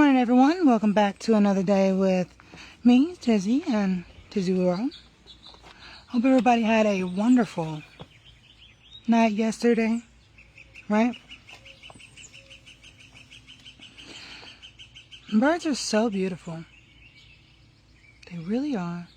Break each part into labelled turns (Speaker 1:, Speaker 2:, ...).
Speaker 1: morning, everyone. Welcome back to another day with me, Tizzy, and Tizzy World. Hope everybody had a wonderful night yesterday, right? Birds are so beautiful. They really are.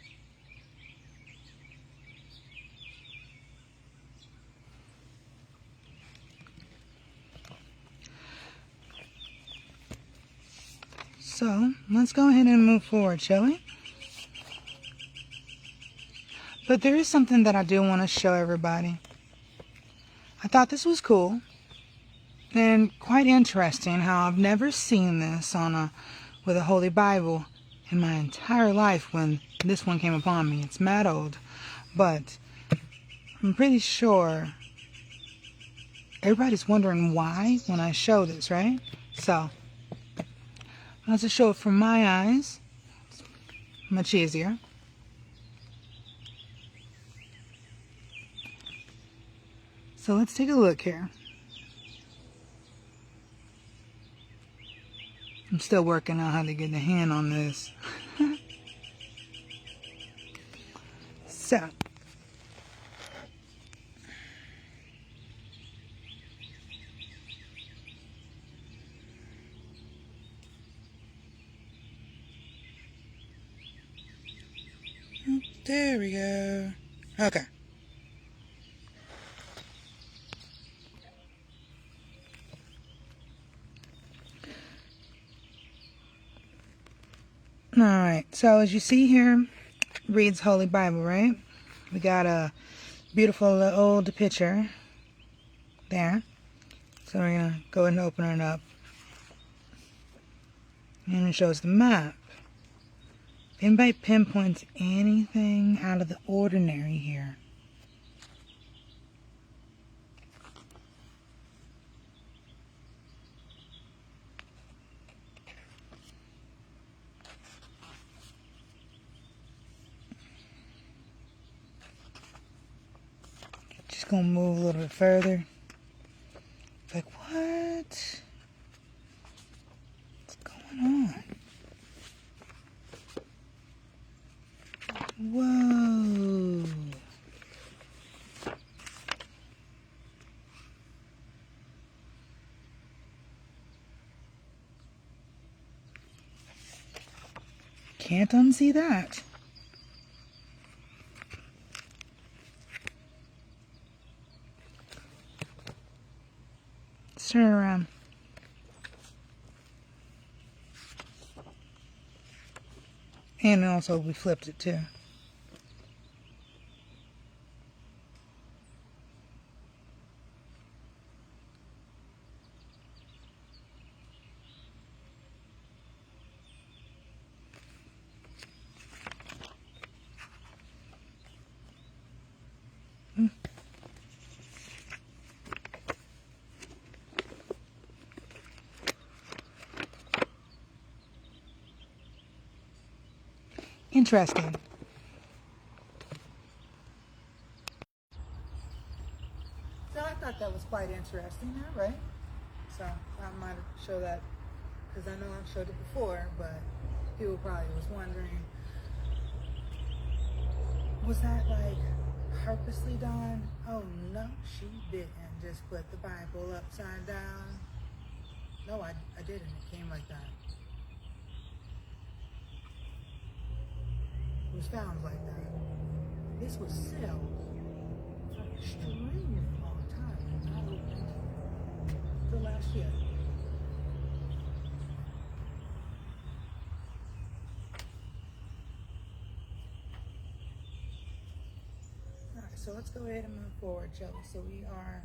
Speaker 1: So, let's go ahead and move forward, shall we? But there is something that I do want to show everybody. I thought this was cool and quite interesting how I've never seen this with a Holy Bible in my entire life when this one came upon me. It's mad old, but I'm pretty sure everybody's wondering why when I show this, right? So, I'll just show it from my eyes. It's much easier. So let's take a look here. I'm still working out how to get the hand on this. So, there we go. Okay. Alright, so as you see here, reads Holy Bible, right? We got a beautiful old picture there. So we're going to go ahead and open it up. And it shows the map. If anybody pinpoints anything out of the ordinary here, just gonna move a little bit further. It's like, what? What's going on? Whoa. Can't unsee that. Let's turn it around. And also we flipped it too. Interesting. So I thought that was quite interesting, right? So I might show that because I know I've showed it before, but people probably was wondering, was that like purposely done? Oh no, she didn't just put the Bible upside down. No, I didn't. It came like that. It was found like that. This was sealed for an extremely long time. Not opened till last year. Alright, so let's go ahead and move forward, shall we? So we are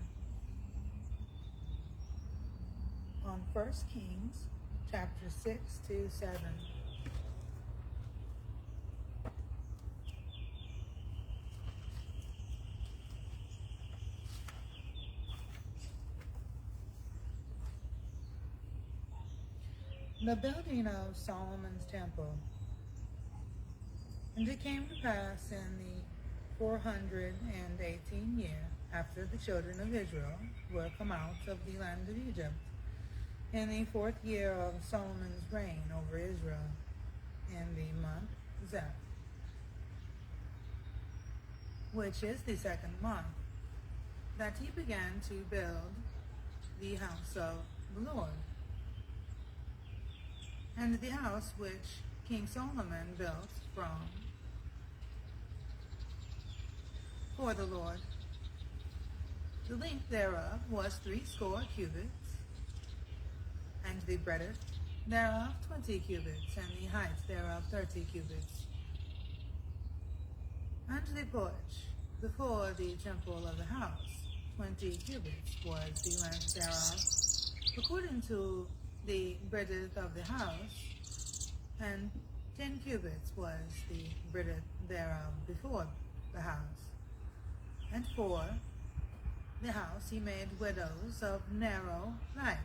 Speaker 1: on 1 Kings, chapter 6 to 7. The building of Solomon's temple. And it came to pass in the 418th year after the children of Israel were come out of the land of Egypt, in the 4th year of Solomon's reign over Israel, in the month Zeph, which is the 2nd month, that he began to build the house of the Lord. And the house which King Solomon built for the Lord, the length thereof was 60 cubits, and the breadth thereof 20 cubits, and the height thereof 30 cubits. And the porch before the temple of the house, 20 cubits was the length thereof, according to the breadth of the house, and 10 cubits was the breadth thereof before the house. And for the house he made windows of narrow lights,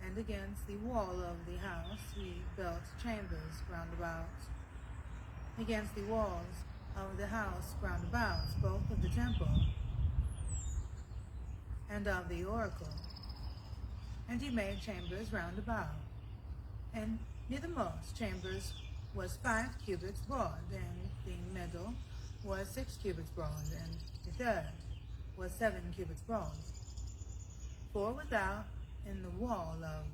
Speaker 1: and against the wall of the house he built chambers round about, against the walls of the house round about, both of the temple and of the oracle. And he made chambers round about, and near the most chambers was 5 cubits broad, and the middle was 6 cubits broad, and the third was 7 cubits broad. For without in the wall of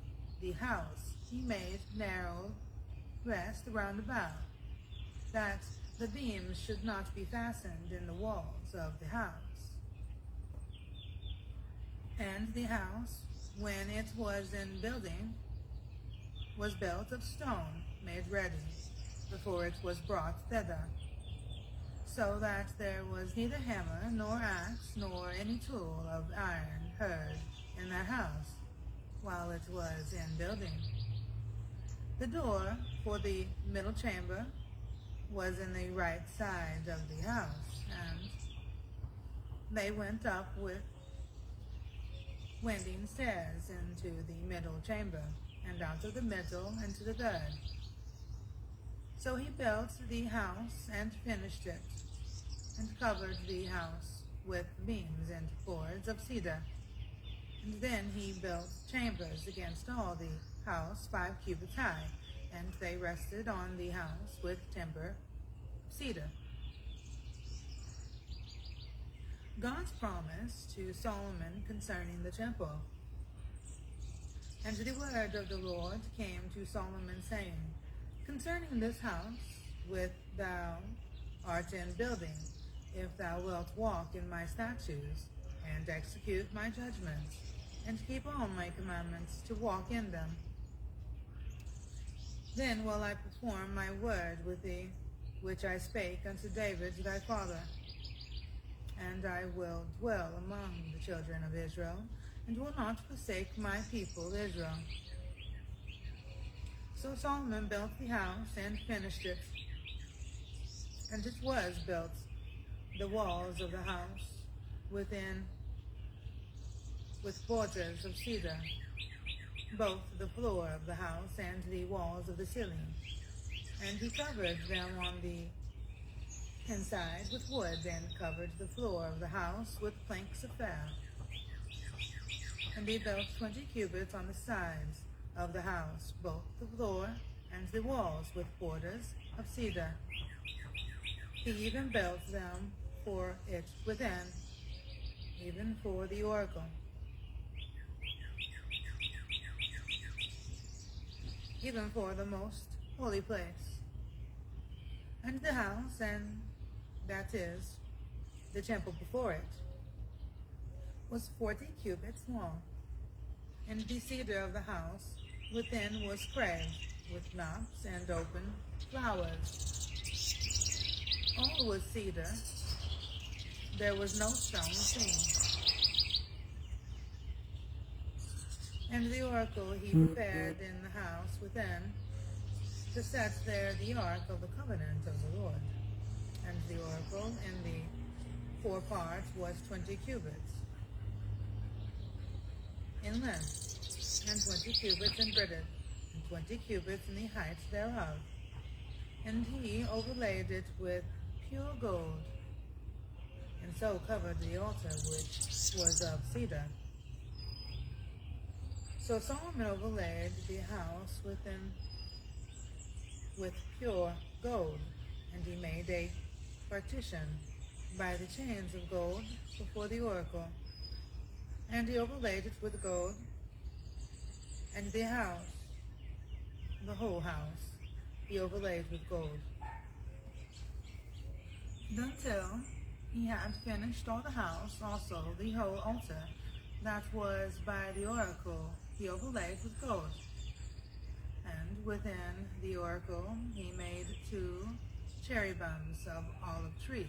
Speaker 1: the house he made narrow rest round about, that the beams should not be fastened in the walls of the house. And the house, when it was in building, was built of stone made ready, before it was brought thither, so that there was neither hammer, nor axe, nor any tool of iron heard in that house, while it was in building. The door for the middle chamber was in the right side of the house, and they went up with winding stairs into the middle chamber, and out of the middle into the third. So he built the house and finished it, and covered the house with beams and boards of cedar. And then he built chambers against all the house 5 cubits high, and they rested on the house with timber cedar. God's promise to Solomon concerning the temple. And the word of the Lord came to Solomon, saying, Concerning this house which thou art in building, if thou wilt walk in my statutes, and execute my judgments, and keep all my commandments to walk in them, then will I perform my word with thee, which I spake unto David thy father. And I will dwell among the children of Israel, and will not forsake my people Israel. So Solomon built the house and finished it. And it was built, the walls of the house within with borders of cedar, both the floor of the house and the walls of the ceiling. And he covered them on the inside with wood, and covered the floor of the house with planks of fir. And he built 20 cubits on the sides of the house, both the floor and the walls with borders of cedar. He even built them for it within, even for the oracle, even for the most holy place. And the house, and that is, the temple before it, was 40 cubits long, and the cedar of the house within was carved with knops and open flowers. All was cedar, there was no stone seen. And the oracle he prepared in the house within, to set there the ark of the covenant of the Lord. And the oracle in the 4 parts was 20 cubits in length, and 20 cubits in breadth, and 20 cubits in the height thereof. And he overlaid it with pure gold, and so covered the altar which was of cedar. So Solomon overlaid the house with pure gold, and he made a partition by the chains of gold before the oracle, and he overlaid it with gold, and the house, the whole house, he overlaid with gold, until he had finished all the house, also the whole altar that was by the oracle he overlaid with gold. And within the oracle he made 2 cherubims of olive tree,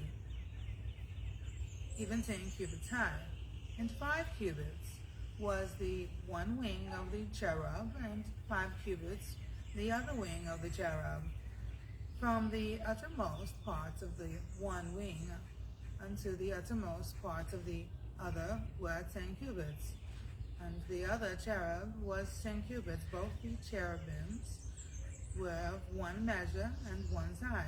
Speaker 1: even 10 cubits high, and 5 cubits was the one wing of the cherub, and 5 cubits the other wing of the cherub. From the uttermost parts of the one wing unto the uttermost parts of the other were 10 cubits, and the other cherub was 10 cubits. Both the cherubims were of one measure and one size.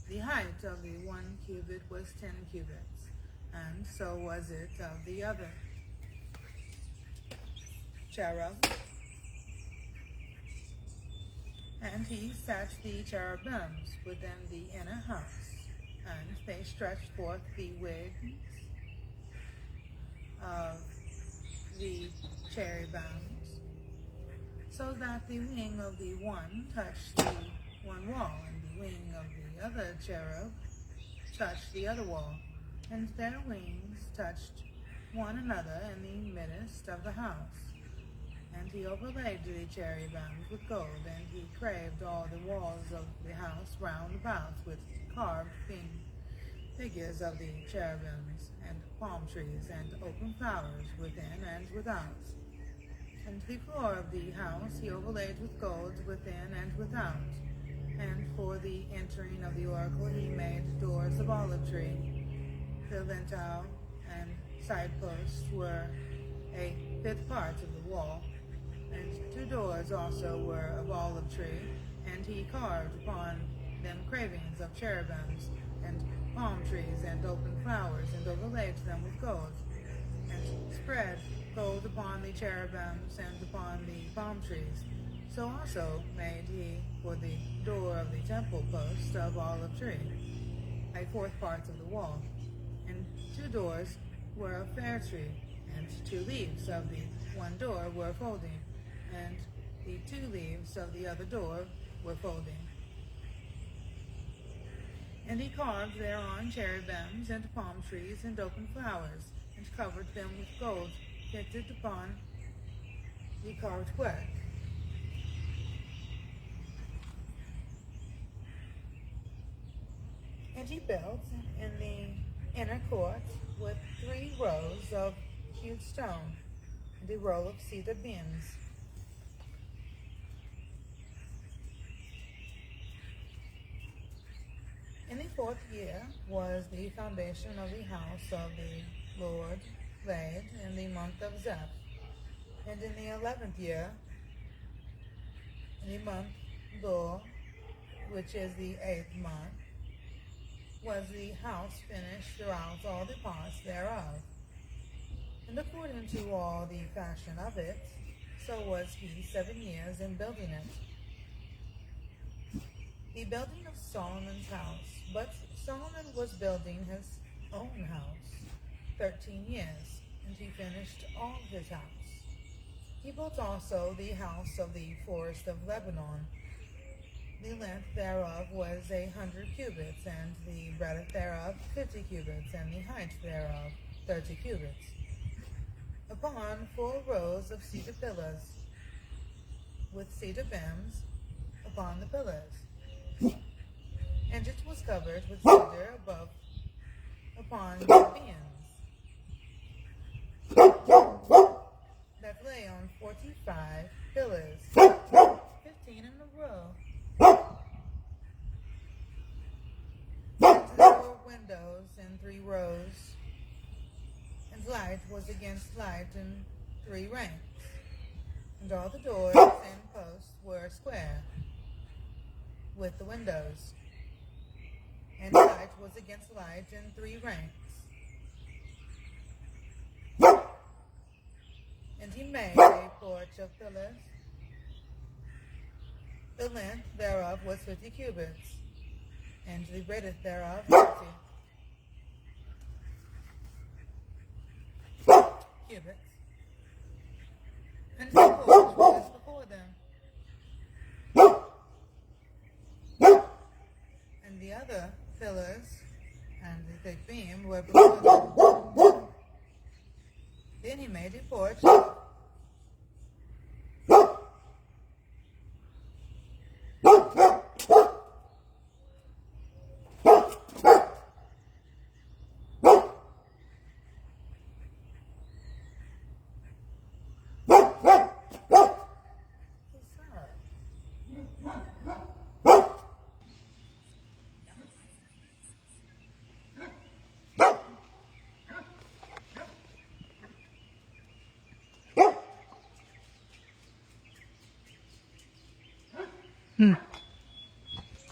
Speaker 1: The height of the 1 cubit was 10 cubits, and so was it of the other cherub. And he set the cherubims within the inner house, and they stretched forth the wings of the cherubims, so that the wing of the one touched the one wall, and the wing of the other cherub touched the other wall, and their wings touched one another in the midst of the house. And he overlaid the cherubims with gold, and he carved all the walls of the house round about with carved figures of the cherubims, and palm trees, and open flowers within and without. And the floor of the house he overlaid with gold within and without. And for the entering of the oracle he made doors of olive tree. The lintel and side posts were a 5th part of the wall, and 2 doors also were of olive tree, and he carved upon them carvings of cherubims, and palm trees, and open flowers, and overlaid them with gold, and spread gold upon the cherubims and upon the palm trees. So also made he for the door of the temple post of olive tree, a 4th part of the wall, and 2 doors were of fair tree, and 2 leaves of the one door were folding, and the 2 leaves of the other door were folding. And he carved thereon cherubims and palm trees and open flowers, and covered them with gold fitted upon the carved work. And he built in the inner court with 3 rows of hewed stone, and a row of cedar beams. In the 4th year was the foundation of the house of the Lord laid in the month of Zeph. And in the 11th year, in the month Lor, which is the 8th month, was the house finished throughout all the parts thereof. And according to all the fashion of it, so was he 7 years in building it. The building of Solomon's house. But Solomon was building his own house 13 years, and he finished all his house. He built also the house of the forest of Lebanon. The length thereof was 100 cubits, and the breadth thereof 50 cubits, and the height thereof 30 cubits, upon 4 rows of cedar pillars, with cedar beams upon the pillars. And it was covered with cedar above upon the beams, that lay on 45 pillars, 15 in a row. And there were windows in 3 rows, and light was against light in 3 ranks. And all the doors and posts were square, with the windows. And light was against light in 3 ranks. made a porch of pillars. The length thereof was 50 cubits, and the breadth thereof 50 cubits. And the porch was before them. And the other pillars and the thick beam were before them. Then he made a porch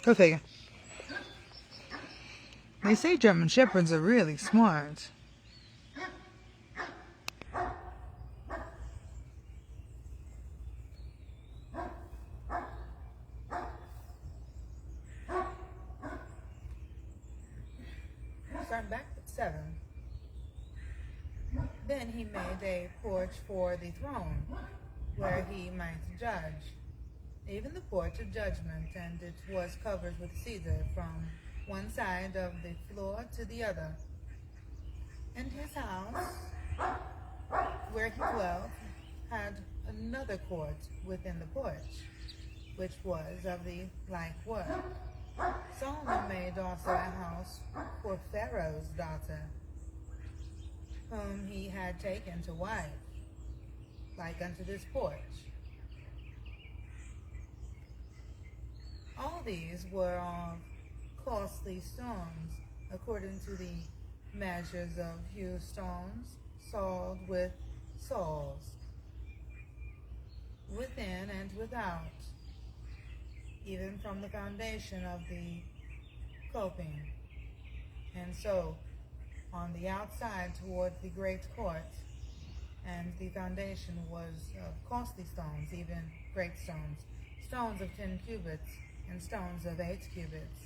Speaker 1: Go figure. They say German Shepherds are really smart. Starting back at 7. Then he made a porch for the throne, where he might judge, even the porch of judgment, and it was covered with cedar from one side of the floor to the other. And his house, where he dwelt, had another court within the porch, which was of the like work. Solomon made also a house for Pharaoh's daughter, whom he had taken to wife, like unto this porch. All these were of costly stones, according to the measures of hewn stones, sawed with saws, within and without, even from the foundation of the coping. And so, on the outside toward the great court, and the foundation was of costly stones, even great stones, stones of 10 cubits, and stones of 8 cubits,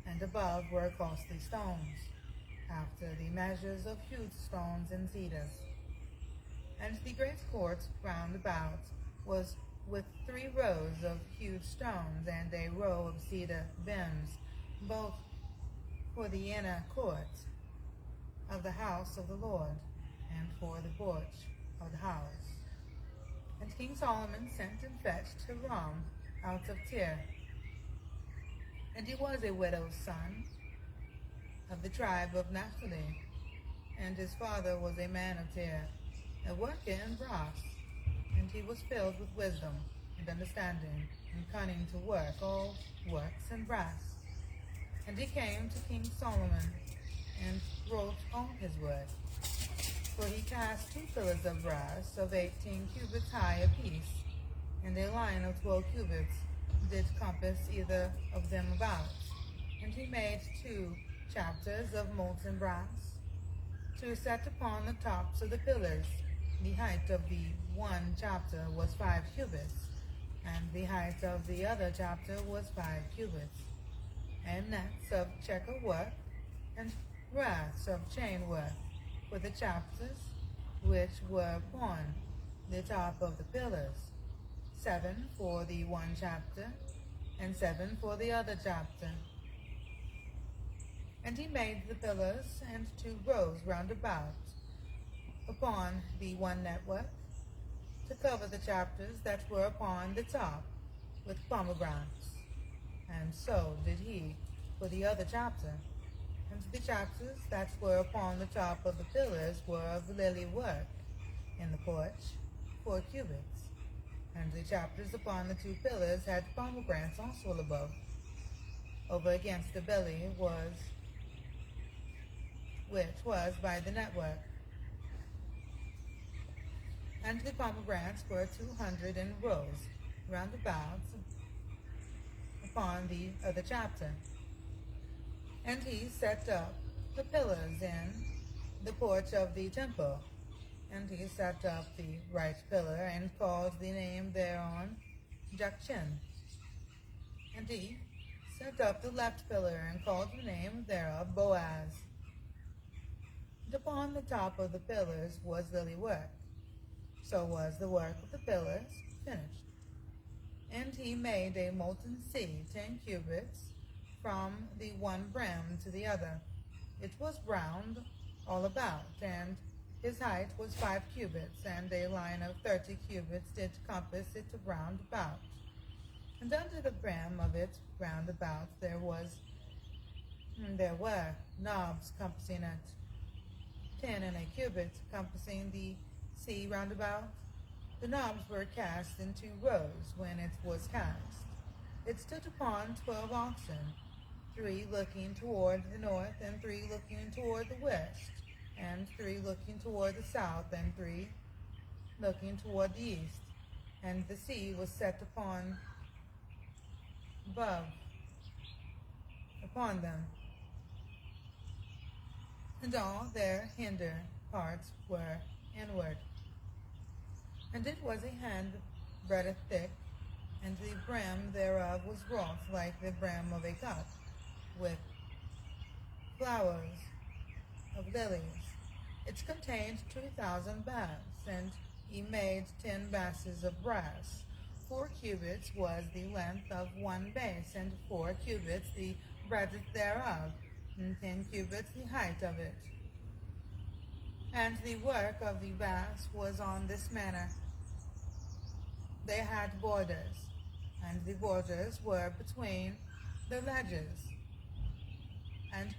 Speaker 1: and above were costly stones, after the measures of hewed stones and cedars. And the great court round about was with 3 rows of hewed stones, and a row of cedar beams, both for the inner court of the house of the Lord, and for the porch of the house. And King Solomon sent and fetched Hiram out of Tyre. And he was a widow's son of the tribe of Naphtali, and his father was a man of Tyre, a worker in brass, and he was filled with wisdom and understanding, and cunning to work all works in brass. And he came to King Solomon, and wrote all his work. For he cast 2 pillars of brass of 18 cubits high apiece, and a line of 12 cubits did compass either of them about. And he made 2 chapters of molten brass, to set upon the tops of the pillars. The height of the one chapter was 5 cubits, and the height of the other chapter was 5 cubits. And nets of checker work, and brass of chain work, for the chapters which were upon the top of the pillars, 7 for the one chapter, and 7 for the other chapter. And he made the pillars and 2 rows round about upon the one network, to cover the chapters that were upon the top with pomegranates. And so did he for the other chapter. And the chapters that were upon the top of the pillars were of lily work in the porch, 4 cubits. And the chapters upon the 2 pillars had pomegranates also above. Over against the belly which was by the network. And the pomegranates were 200 in rows round about upon the other chapter. And he set up the pillars in the porch of the temple, And he set up the right pillar and called the name thereon Jachin. And he set up the left pillar and called the name thereof Boaz. And upon the top of the pillars was lily work. So was the work of the pillars finished. And he made a molten sea 10 cubits from the one brim to the other. It was round all about, and his height was 5 cubits, and a line of 30 cubits did compass it round about. And under the brim of it round about there were knobs compassing it, 10 and a cubit compassing the sea round about. The knobs were cast in 2 rows when it was cast. It stood upon 12 oxen, 3 looking toward the north, and 3 looking toward the west, and 3 looking toward the south, and 3 looking toward the east. And the sea was set upon them, and all their hinder parts were inward. And it was a hand breadth thick, and the brim thereof was wrought like the brim of a cup, with flowers of lilies. It contained 2,000 baths, and he made 10 bases of brass. 4 cubits was the length of one base, and 4 cubits the breadth thereof, and 10 cubits the height of it. And the work of the vase was on this manner. They had borders, and the borders were between the ledges. And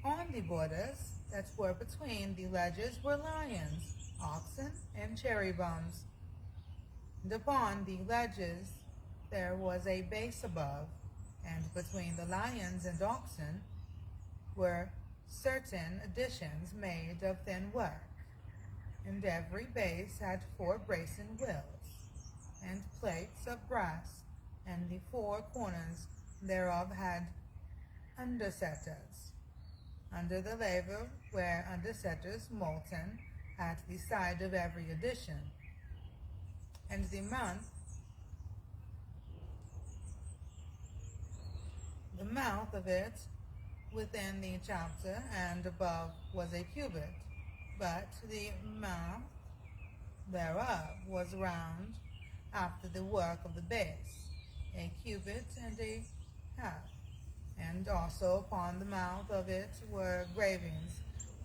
Speaker 1: on the borders that were between the ledges were lions, oxen, and cherubims. And upon the ledges there was a base above, and between the lions and oxen were certain additions made of thin work. And every base had 4 brazen wheels, and plates of brass, and the 4 corners thereof had undersetters. Under the laver were undersetters molten at the side of every addition. And the mouth of it within the chapter and above was a cubit, but the mouth thereof was round after the work of the base, a cubit and a half. And also upon the mouth of it were gravings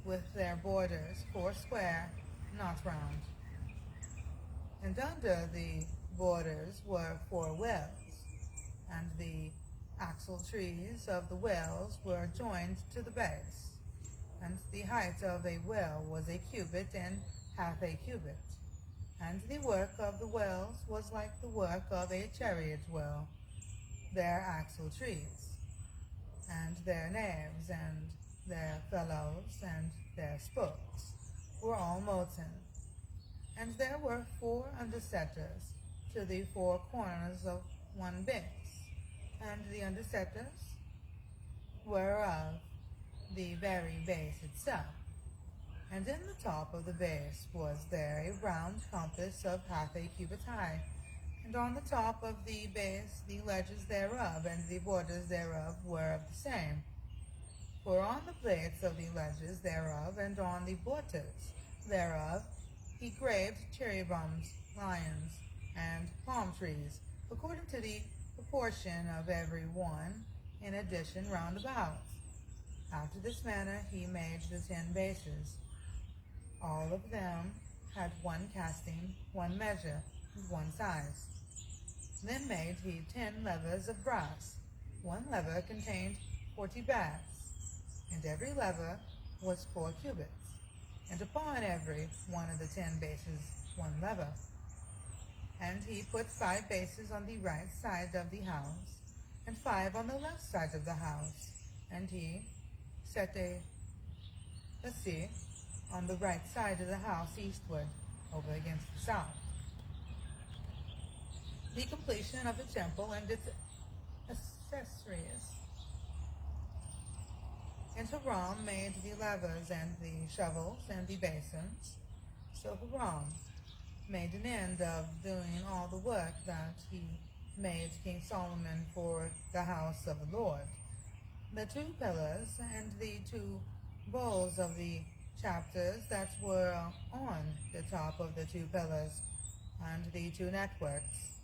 Speaker 1: with their borders, 4 square, not round. And under the borders were 4 wells, and the axle trees of the wells were joined to the base. And the height of a well was a cubit and half a cubit. And the work of the wells was like the work of a chariot well, their axle trees, and their naves, and their felloes, and their spokes were all molten. And there were 4 undersetters to the 4 corners of one base, and the undersetters were of the very base itself. And in the top of the base was there a round compass of half a cubit high, and on the top of the base the ledges thereof and the borders thereof were of the same. For on the plates of the ledges thereof and on the borders thereof he graved cherubims, lions, and palm trees, according to the proportion of every one in addition round about. After this manner he made the 10 bases. All of them had 1 casting, 1 measure, and 1 size. Then made he 10 levers of brass. 1 lever contained 40 baths, and every lever was 4 cubits, and upon every one of the 10 bases 1 lever. And he put 5 bases on the right side of the house, and 5 on the left side of the house. And he set a sea on the right side of the house eastward, over against the south. The completion of the temple and its accessories. And Hiram made the levers and the shovels and the basins.
Speaker 2: So Hiram made an end of doing all the work that he made King Solomon for the house of the Lord. The two pillars and the two bowls of the chapters that were on the top of the two pillars, and the two networks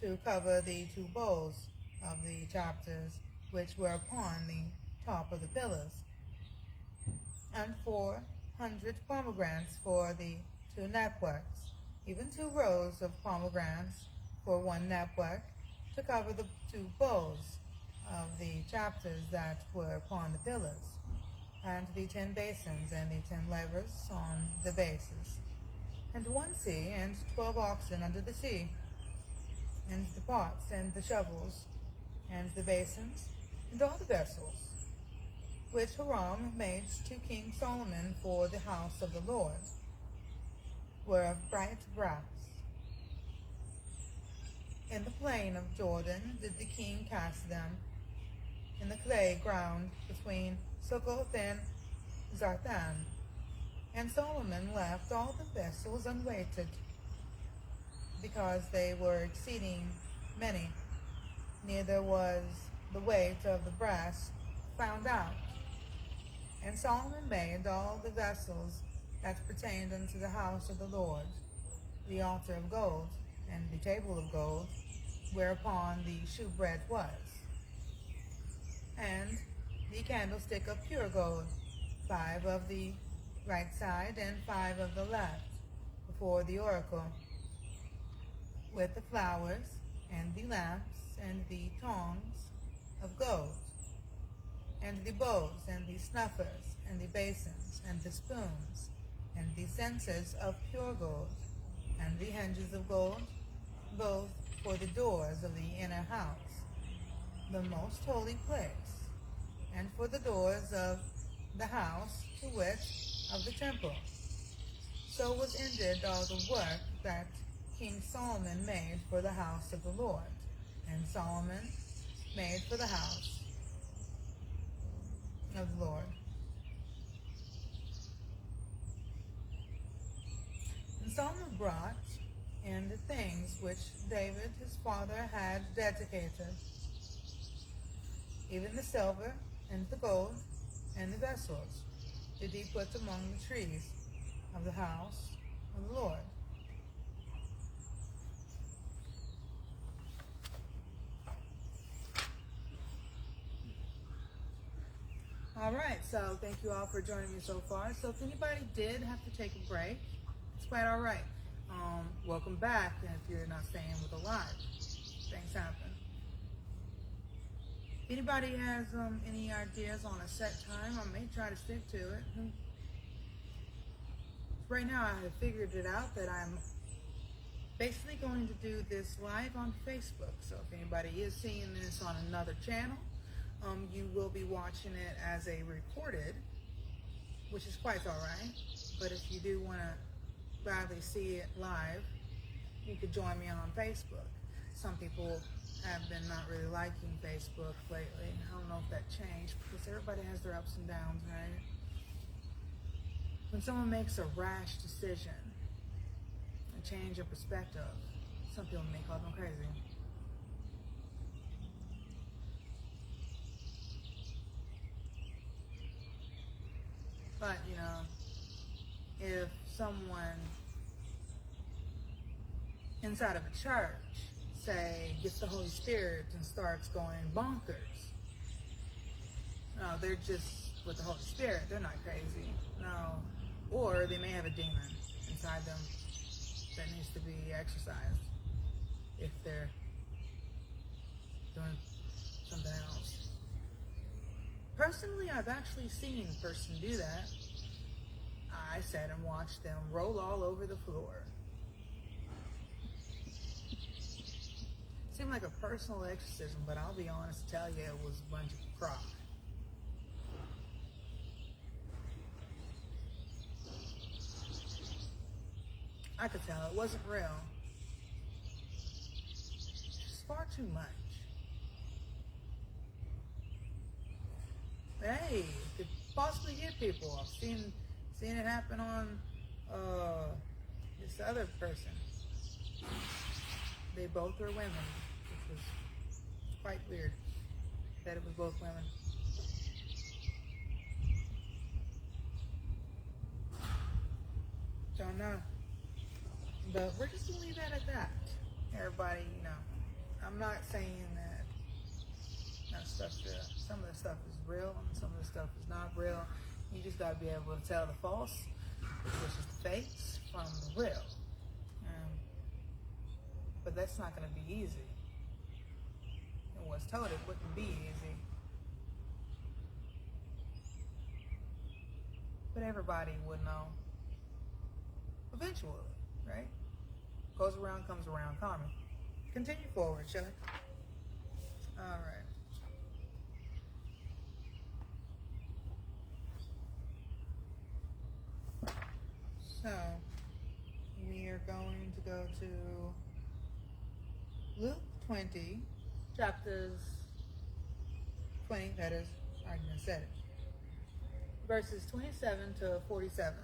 Speaker 2: to cover the two bowls of the chapters which were upon the top of the pillars, and 400 pomegranates for the two networks, even 2 rows of pomegranates for one network to cover the two bowls of the chapters that were upon the pillars, and the 10 basins and the 10 levers on the bases, and 1 sea, and 12 oxen under the sea, and the pots, and the shovels, and the basins, and all the vessels, which Hiram made to King Solomon for the house of the Lord, were of bright brass. In the plain of Jordan did the king cast them, in the clay ground between Succoth and Zarthan. And Solomon left all the vessels unweighted, because they were exceeding many, neither was the weight of the brass found out. And Solomon made all the vessels that pertained unto the house of the Lord, the altar of gold, and the table of gold, whereupon the shewbread was, and the candlestick of pure gold, 5 of the right side and 5 of the left, before the oracle, with the flowers, and the lamps, and the tongs of gold, and the bowls, and the snuffers, and the basins, and the spoons, and the censers of pure gold, and the hinges of gold, both for the doors of the inner house, the most holy place, and for the doors of the house, to wit, of the temple. So was ended all the work that King Solomon made for the house of the Lord, and Solomon made for the house of the Lord. And Solomon brought in the things which David his father had dedicated, even the silver and the gold and the vessels did he put among the trees of the house of the Lord. All right, so thank you all for joining me so far. So if anybody did have to take a break, it's quite all right. Welcome back, and if you're not staying with a live, things happen. If anybody has any ideas on a set time, I may try to stick to it. Right now, I have figured it out that I'm basically going to do this live on Facebook. So if anybody is seeing this on another channel, you will be watching it as a recorded, which is quite all right. But if you do want to gladly see it live, you could join me on Facebook. Some people have been not really liking Facebook lately. I don't know if that changed, because everybody has their ups and downs, right? When someone makes a rash decision, a change of perspective, some people may call them crazy. But, you know, if someone inside of a church, say, gets the Holy Spirit and starts going bonkers, no, they're just with the Holy Spirit, they're not crazy. No. Or they may have a demon inside them that needs to be exorcised if they're doing something else. Personally, I've actually seen a person do that. I sat and watched them roll all over the floor. Seemed like a personal exorcism, but I'll be honest and tell you, it was a bunch of crap. I could tell it wasn't real. It's far too much. But hey, it could possibly get people. I've seen it happen on this other person. They both were women, which was quite weird that it was both women. Don't know. But we're just going to leave that at that. Everybody, I'm not saying that stuff, some of the stuff is real and some of the stuff is not real. You just got to be able to tell the false, which is the fakes, from the real. But that's not going to be easy. And was told it wouldn't be easy. But everybody would know eventually, right? Goes around, comes around, karma. Continue forward, shall we? All right. So, we are going to go to Luke 20, chapters 20, that is, I just said it, verses 27 to 47.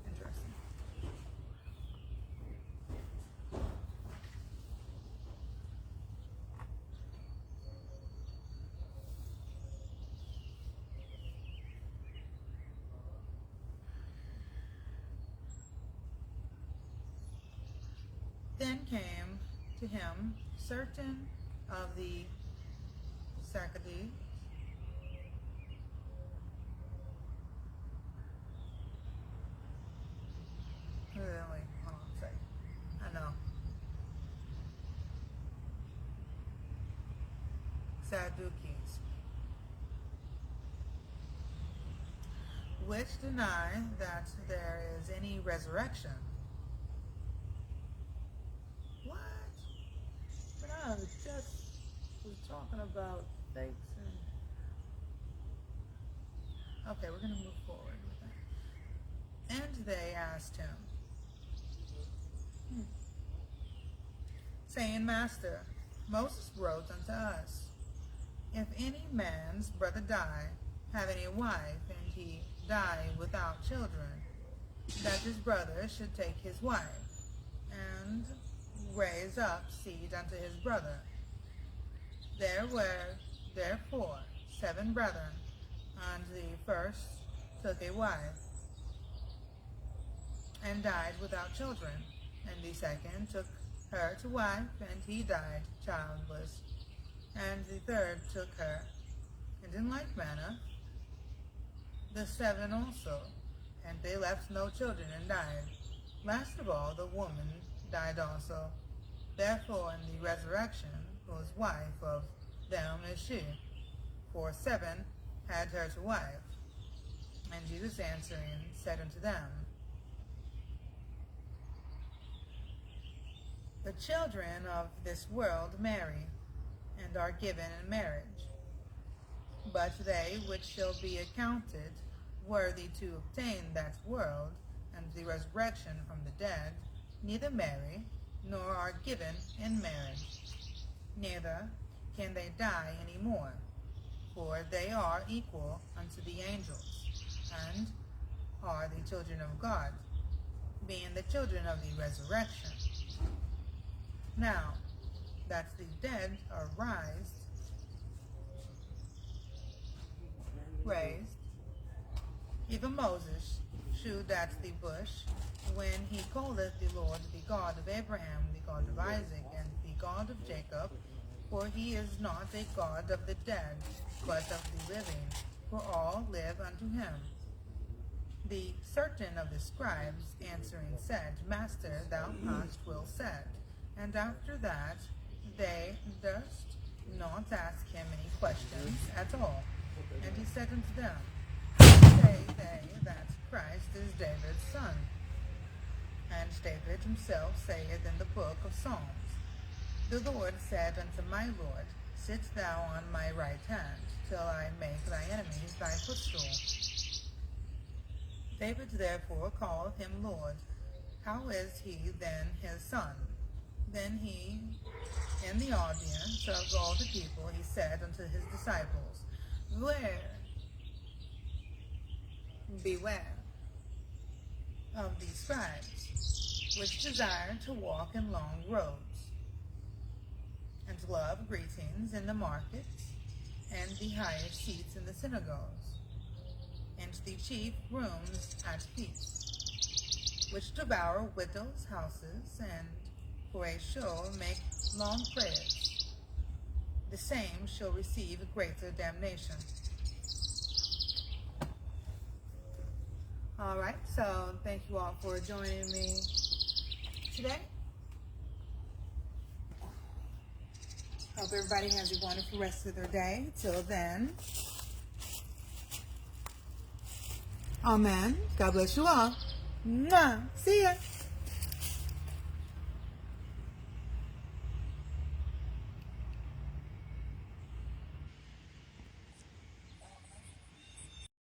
Speaker 2: Interesting. Then came to him certain of the Sadducees, wait, hold on a second. I know. Sadducees, which deny that there is any resurrection. What? But I just was talking about fakes and... Okay, we're going to move forward with that. And they asked him, saying, Master, Moses wrote unto us, if any man's brother die, having a wife, and he die without children, that his brother should take his wife, and raise up seed unto his brother. There were therefore 7 brethren, and the first took a wife, and died without children, and the second took her to wife, and he died childless, and the third took her, and in like manner the 7 also, and they left no children and died. Last of all, the woman died also. Therefore in the resurrection, whose wife of them is she? For 7 had her to wife. And Jesus answering said unto them, the children of this world marry, and are given in marriage. But they which shall be accounted worthy to obtain that world, and the resurrection from the dead, neither marry, nor are given in marriage, neither can they die any more, for they are equal unto the angels, and are the children of God, being the children of the resurrection. Now, that the dead are raised, even Moses shewed at the bush, when he calleth the Lord the God of Abraham, the God of Isaac, and the God of Jacob, for he is not a God of the dead, but of the living, for all live unto him. The certain of the scribes answering said, Master, thou hast well said. And after that, they durst not ask him any questions at all. And he said unto them, say they that Christ is David's son? And David himself saith in the book of Psalms, the Lord said unto my Lord, sit thou on my right hand, till I make thy enemies thy footstool. David therefore called him Lord. How is he then his son? Then he, in the audience of all the people, he said unto his disciples, Beware of these scribes, which desire to walk in long robes, and love greetings in the markets, and the highest seats in the synagogues, and the chief rooms at feasts, which devour widows' houses, and for a show make long prayers. The same shall receive greater damnation. All right, so thank you all for joining me today. Hope everybody has a wonderful rest of their day. Till then, amen. God bless you all. Mwah. See ya.